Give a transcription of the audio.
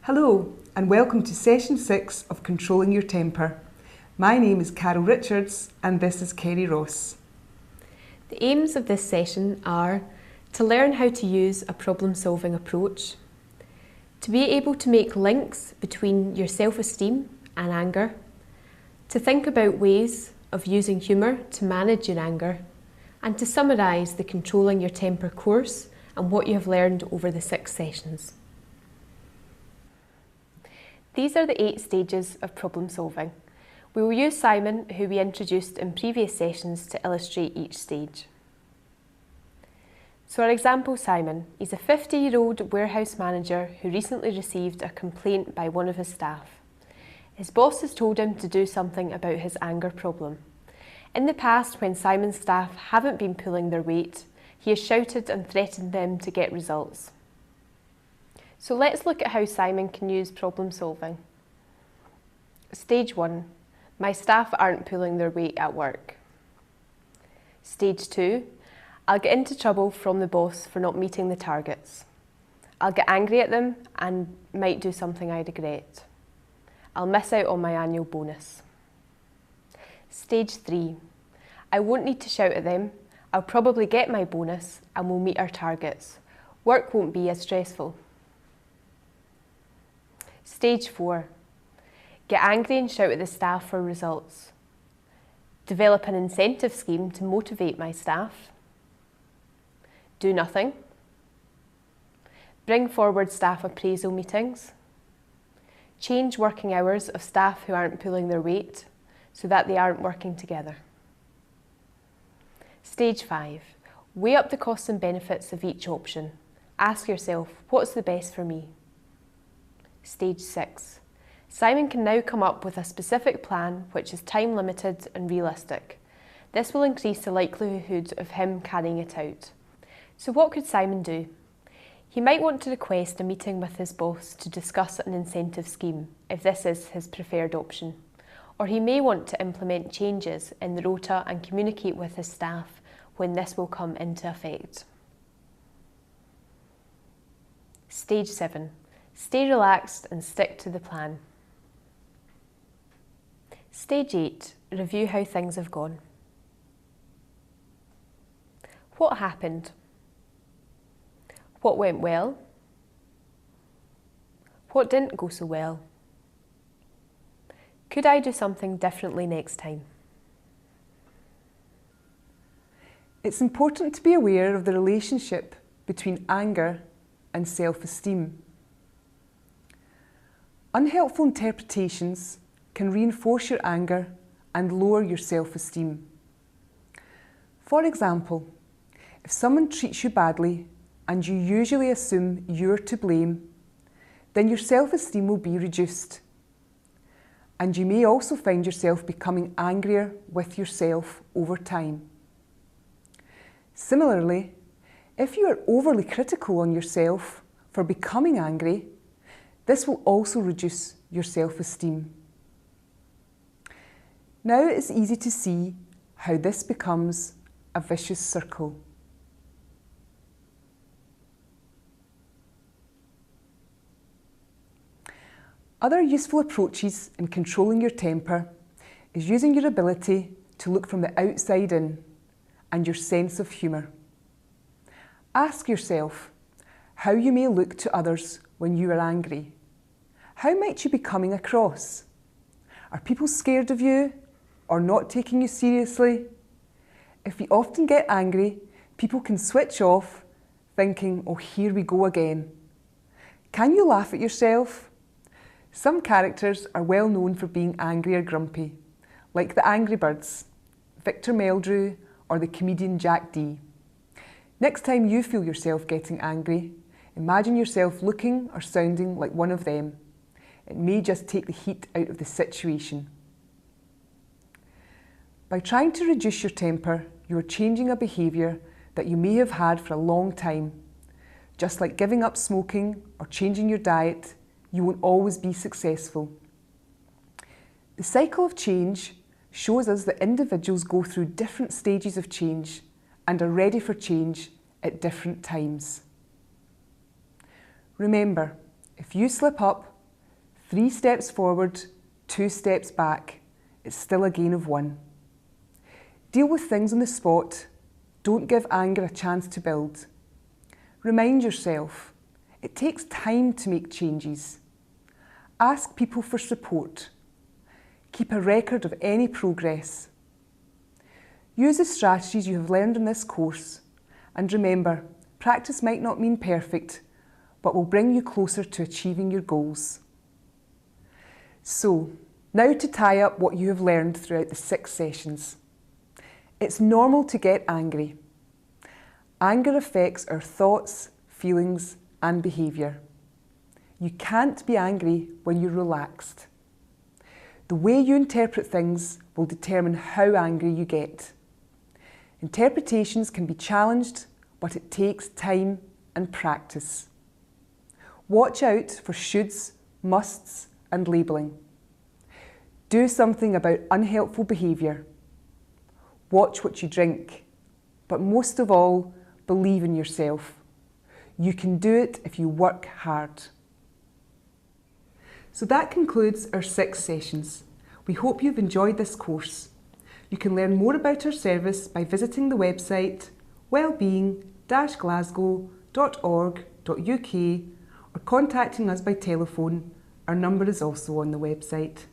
Hello and welcome to session 6 of Controlling Your Temper. My name is Carol Richards and this is Kerry Ross. The aims of this session are to learn how to use a problem-solving approach, to be able to make links between your self-esteem and anger, to think about ways of using humour to manage your anger, and to summarise the Controlling Your Temper course and what you have learned over the 6 sessions. These are the 8 stages of problem solving. We will use Simon, who we introduced in previous sessions, to illustrate each stage. So our example Simon, he's a 50-year-old warehouse manager who recently received a complaint by one of his staff. His boss has told him to do something about his anger problem. In the past, when Simon's staff haven't been pulling their weight, he has shouted and threatened them to get results. So let's look at how Simon can use problem solving. Stage 1. My staff aren't pulling their weight at work. Stage 2. I'll get into trouble from the boss for not meeting the targets. I'll get angry at them and might do something I regret. I'll miss out on my annual bonus. Stage 3. I won't need to shout at them. I'll probably get my bonus and we'll meet our targets. Work won't be as stressful. Stage 4. Get angry and shout at the staff for results. Develop an incentive scheme to motivate my staff. Do nothing. Bring forward staff appraisal meetings. Change working hours of staff who aren't pulling their weight so that they aren't working together. Stage 5. Weigh up the costs and benefits of each option. Ask yourself, what's the best for me? Stage 6. Simon can now come up with a specific plan which is time limited and realistic. This will increase the likelihood of him carrying it out. So what could Simon do? He might want to request a meeting with his boss to discuss an incentive scheme, if this is his preferred option. Or he may want to implement changes in the rota and communicate with his staff when this will come into effect. Stage 7. Stay relaxed and stick to the plan. Stage 8. Review how things have gone. What happened? What went well? What didn't go so well? Could I do something differently next time? It's important to be aware of the relationship between anger and self-esteem. Unhelpful interpretations can reinforce your anger and lower your self-esteem. For example, if someone treats you badly and you usually assume you're to blame, then your self-esteem will be reduced. And you may also find yourself becoming angrier with yourself over time. Similarly, if you are overly critical on yourself for becoming angry, this will also reduce your self-esteem. Now it's easy to see how this becomes a vicious circle. Other useful approaches in controlling your temper is using your ability to look from the outside in and your sense of humour. Ask yourself how you may look to others when you are angry. How might you be coming across? Are people scared of you or not taking you seriously? If we often get angry, people can switch off thinking, oh, here we go again. Can you laugh at yourself? Some characters are well known for being angry or grumpy, like the Angry Birds, Victor Meldrew, or the comedian Jack Dee. Next time you feel yourself getting angry, imagine yourself looking or sounding like one of them. It may just take the heat out of the situation. By trying to reduce your temper, you are changing a behaviour that you may have had for a long time. Just like giving up smoking or changing your diet, you won't always be successful. The cycle of change shows us that individuals go through different stages of change and are ready for change at different times. Remember, if you slip up, 3 steps forward, 2 steps back, it's still a gain of 1. Deal with things on the spot. Don't give anger a chance to build. Remind yourself, it takes time to make changes. Ask people for support. Keep a record of any progress. Use the strategies you have learned in this course, and remember, practice might not mean perfect, but will bring you closer to achieving your goals. So, now to tie up what you have learned throughout the 6 sessions. It's normal to get angry. Anger affects our thoughts, feelings, and behaviour. You can't be angry when you're relaxed. The way you interpret things will determine how angry you get. Interpretations can be challenged, but it takes time and practice. Watch out for shoulds, musts, and labelling. Do something about unhelpful behaviour. Watch what you drink, but most of all, believe in yourself. You can do it if you work hard. So that concludes our 6 sessions. We hope you've enjoyed this course. You can learn more about our service by visiting the website wellbeing-glasgow.org.uk or contacting us by telephone. Our number is also on the website.